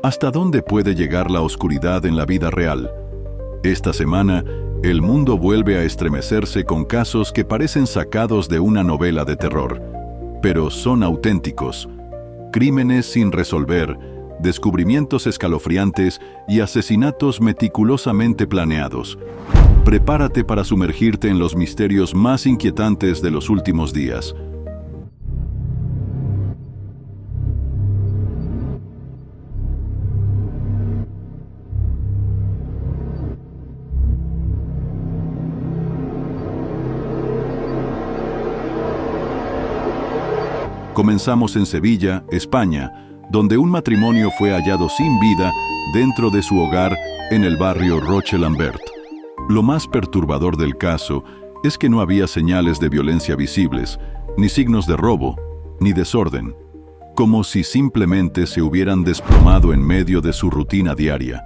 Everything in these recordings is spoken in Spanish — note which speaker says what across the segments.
Speaker 1: ¿Hasta dónde puede llegar la oscuridad en la vida real? Esta semana, el mundo vuelve a estremecerse con casos que parecen sacados de una novela de terror, pero son auténticos. Crímenes sin resolver, descubrimientos escalofriantes y asesinatos meticulosamente planeados. Prepárate para sumergirte en los misterios más inquietantes de los últimos días. Comenzamos en Sevilla, España, donde un matrimonio fue hallado sin vida dentro de su hogar en el barrio Roche-Lambert. Lo más perturbador del caso es que no había señales de violencia visibles, ni signos de robo, ni desorden, como si simplemente se hubieran desplomado en medio de su rutina diaria.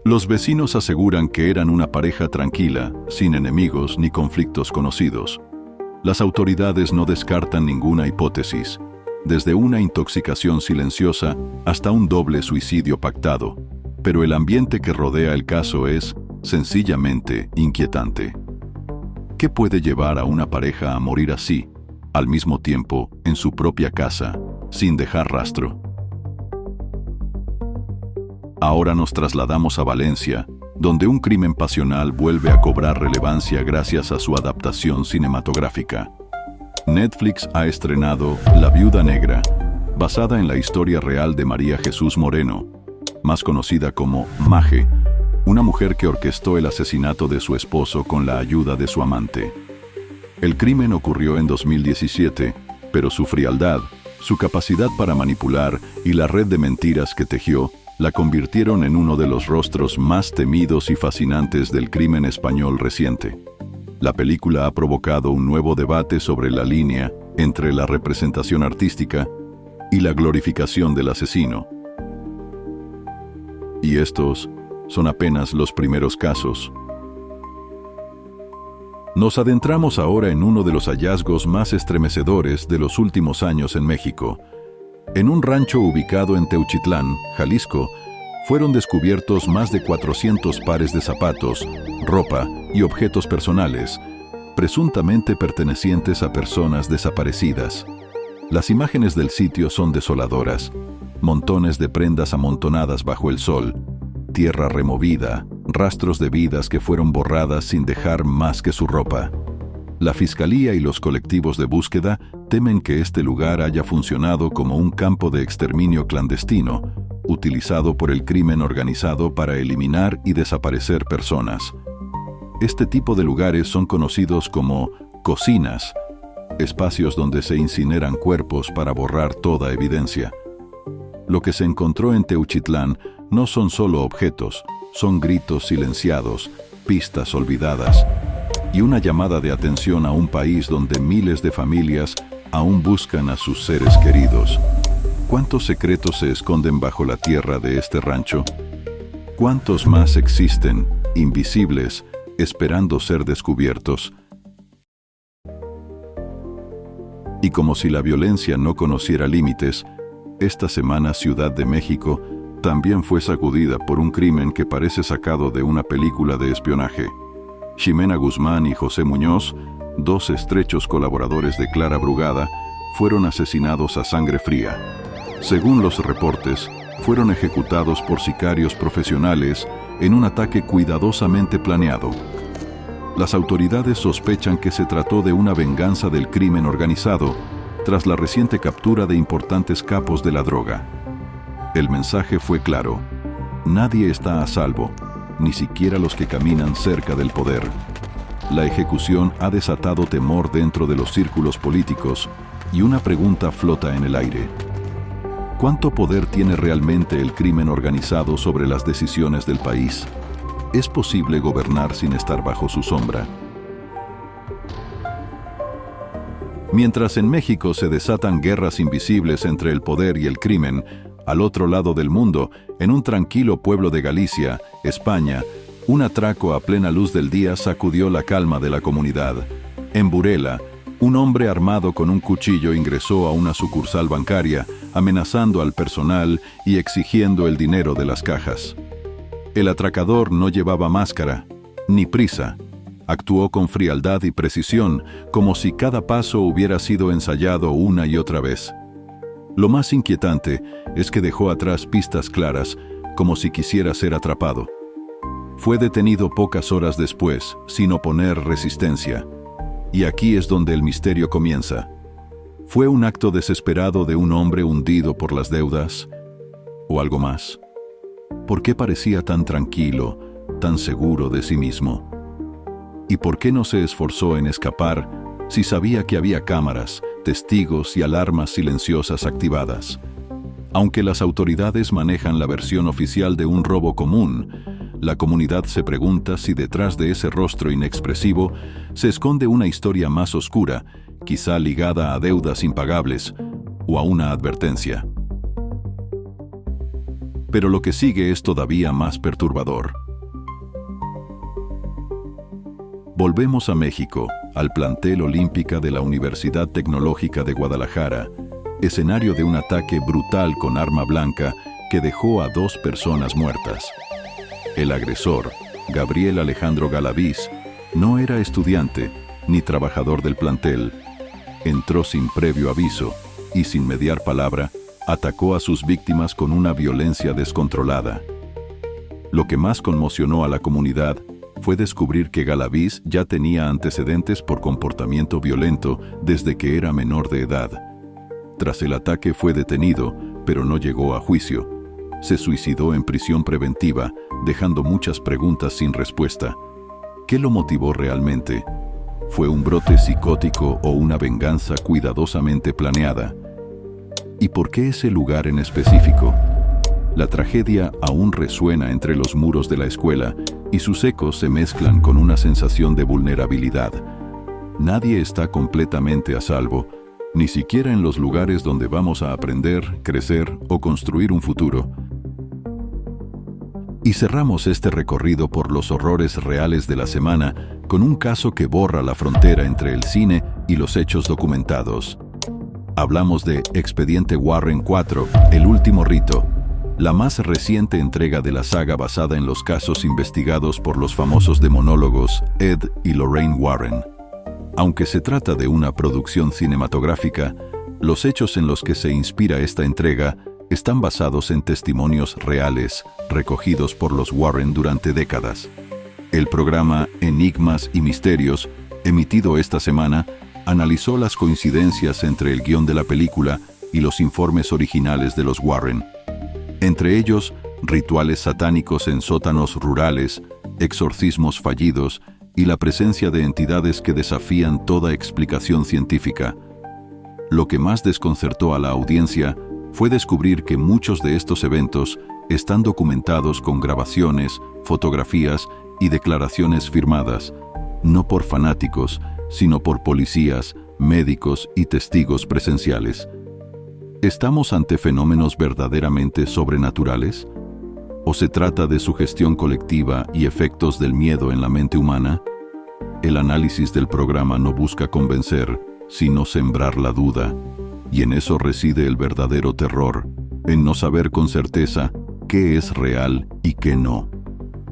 Speaker 1: Los vecinos aseguran que eran una pareja tranquila, sin enemigos ni conflictos conocidos. Las autoridades no descartan ninguna hipótesis, desde una intoxicación silenciosa hasta un doble suicidio pactado, pero el ambiente que rodea el caso es, sencillamente, inquietante. ¿Qué puede llevar a una pareja a morir así, al mismo tiempo, en su propia casa, sin dejar rastro? Ahora nos trasladamos a Valencia, donde un crimen pasional vuelve a cobrar relevancia gracias a su adaptación cinematográfica. Netflix ha estrenado La Viuda Negra, basada en la historia real de María Jesús Moreno, más conocida como Maje, una mujer que orquestó el asesinato de su esposo con la ayuda de su amante. El crimen ocurrió en 2017, pero su frialdad, su capacidad para manipular y la red de mentiras que tejió la convirtieron en uno de los rostros más temidos y fascinantes del crimen español reciente. La película ha provocado un nuevo debate sobre la línea entre la representación artística y la glorificación del asesino. Y estos son apenas los primeros casos. Nos adentramos ahora en uno de los hallazgos más estremecedores de los últimos años en México. En un rancho ubicado en Teuchitlán, Jalisco, fueron descubiertos más de 400 pares de zapatos, ropa y objetos personales, presuntamente pertenecientes a personas desaparecidas. Las imágenes del sitio son desoladoras. Montones de prendas amontonadas bajo el sol, tierra removida, rastros de vidas que fueron borradas sin dejar más que su ropa. La Fiscalía y los colectivos de búsqueda temen que este lugar haya funcionado como un campo de exterminio clandestino, utilizado por el crimen organizado para eliminar y desaparecer personas. Este tipo de lugares son conocidos como cocinas, espacios donde se incineran cuerpos para borrar toda evidencia. Lo que se encontró en Teuchitlán no son solo objetos, son gritos silenciados, pistas olvidadas, y una llamada de atención a un país donde miles de familias aún buscan a sus seres queridos. ¿Cuántos secretos se esconden bajo la tierra de este rancho? ¿Cuántos más existen, invisibles, esperando ser descubiertos? Y como si la violencia no conociera límites, esta semana Ciudad de México también fue sacudida por un crimen que parece sacado de una película de espionaje. Ximena Guzmán y José Muñoz, dos estrechos colaboradores de Clara Brugada, fueron asesinados a sangre fría. Según los reportes, fueron ejecutados por sicarios profesionales en un ataque cuidadosamente planeado. Las autoridades sospechan que se trató de una venganza del crimen organizado tras la reciente captura de importantes capos de la droga. El mensaje fue claro: nadie está a salvo, ni siquiera los que caminan cerca del poder. La ejecución ha desatado temor dentro de los círculos políticos y una pregunta flota en el aire. ¿Cuánto poder tiene realmente el crimen organizado sobre las decisiones del país? ¿Es posible gobernar sin estar bajo su sombra? Mientras en México se desatan guerras invisibles entre el poder y el crimen, al otro lado del mundo, en un tranquilo pueblo de Galicia, España, un atraco a plena luz del día sacudió la calma de la comunidad. En Burela, Un hombre armado con un cuchillo ingresó a una sucursal bancaria, amenazando al personal y exigiendo el dinero de las cajas. El atracador no llevaba máscara, ni prisa. Actuó con frialdad y precisión, como si cada paso hubiera sido ensayado una y otra vez. Lo más inquietante es que dejó atrás pistas claras, como si quisiera ser atrapado. Fue detenido pocas horas después, sin oponer resistencia. Y aquí es donde el misterio comienza. ¿Fue un acto desesperado de un hombre hundido por las deudas? ¿O algo más? ¿Por qué parecía tan tranquilo, tan seguro de sí mismo? ¿Y por qué no se esforzó en escapar si sabía que había cámaras, testigos y alarmas silenciosas activadas? Aunque las autoridades manejan la versión oficial de un robo común, la comunidad se pregunta si detrás de ese rostro inexpresivo se esconde una historia más oscura, quizá ligada a deudas impagables o a una advertencia. Pero lo que sigue es todavía más perturbador. Volvemos a México, al plantel Olímpica de la Universidad Tecnológica de Guadalajara, escenario de un ataque brutal con arma blanca que dejó a 2 personas muertas. El agresor, Gabriel Alejandro Galaviz, no era estudiante ni trabajador del plantel. Entró sin previo aviso y sin mediar palabra, atacó a sus víctimas con una violencia descontrolada. Lo que más conmocionó a la comunidad fue descubrir que Galaviz ya tenía antecedentes por comportamiento violento desde que era menor de edad. Tras el ataque fue detenido, pero no llegó a juicio. Se suicidó en prisión preventiva, dejando muchas preguntas sin respuesta. ¿Qué lo motivó realmente? ¿Fue un brote psicótico o una venganza cuidadosamente planeada? ¿Y por qué ese lugar en específico? La tragedia aún resuena entre los muros de la escuela y sus ecos se mezclan con una sensación de vulnerabilidad. Nadie está completamente a salvo, ni siquiera en los lugares donde vamos a aprender, crecer o construir un futuro. Y cerramos este recorrido por los horrores reales de la semana con un caso que borra la frontera entre el cine y los hechos documentados. Hablamos de Expediente Warren 4, El último rito, la más reciente entrega de la saga basada en los casos investigados por los famosos demonólogos Ed y Lorraine Warren. Aunque se trata de una producción cinematográfica, los hechos en los que se inspira esta entrega están basados en testimonios reales recogidos por los Warren durante décadas. El programa Enigmas y Misterios, emitido esta semana, analizó las coincidencias entre el guión de la película y los informes originales de los Warren. Entre ellos, rituales satánicos en sótanos rurales, exorcismos fallidos y la presencia de entidades que desafían toda explicación científica. Lo que más desconcertó a la audiencia fue descubrir que muchos de estos eventos están documentados con grabaciones, fotografías y declaraciones firmadas, no por fanáticos, sino por policías, médicos y testigos presenciales. ¿Estamos ante fenómenos verdaderamente sobrenaturales? ¿O se trata de sugestión colectiva y efectos del miedo en la mente humana? El análisis del programa no busca convencer, sino sembrar la duda. Y en eso reside el verdadero terror, en no saber con certeza qué es real y qué no.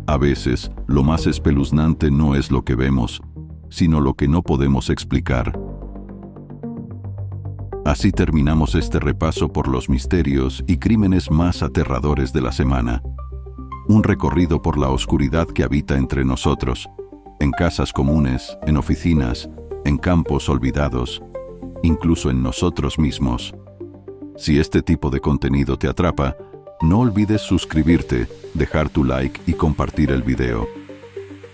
Speaker 1: A veces, lo más espeluznante no es lo que vemos, sino lo que no podemos explicar. Así terminamos este repaso por los misterios y crímenes más aterradores de la semana. Un recorrido por la oscuridad que habita entre nosotros, en casas comunes, en oficinas, en campos olvidados, incluso en nosotros mismos. Si este tipo de contenido te atrapa, no olvides suscribirte, dejar tu like y compartir el video.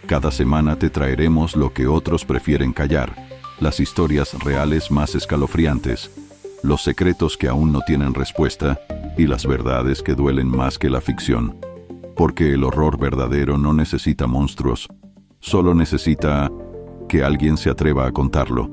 Speaker 1: Cada semana te traeremos lo que otros prefieren callar, las historias reales más escalofriantes, los secretos que aún no tienen respuesta y las verdades que duelen más que la ficción. Porque el horror verdadero no necesita monstruos, solo necesita que alguien se atreva a contarlo.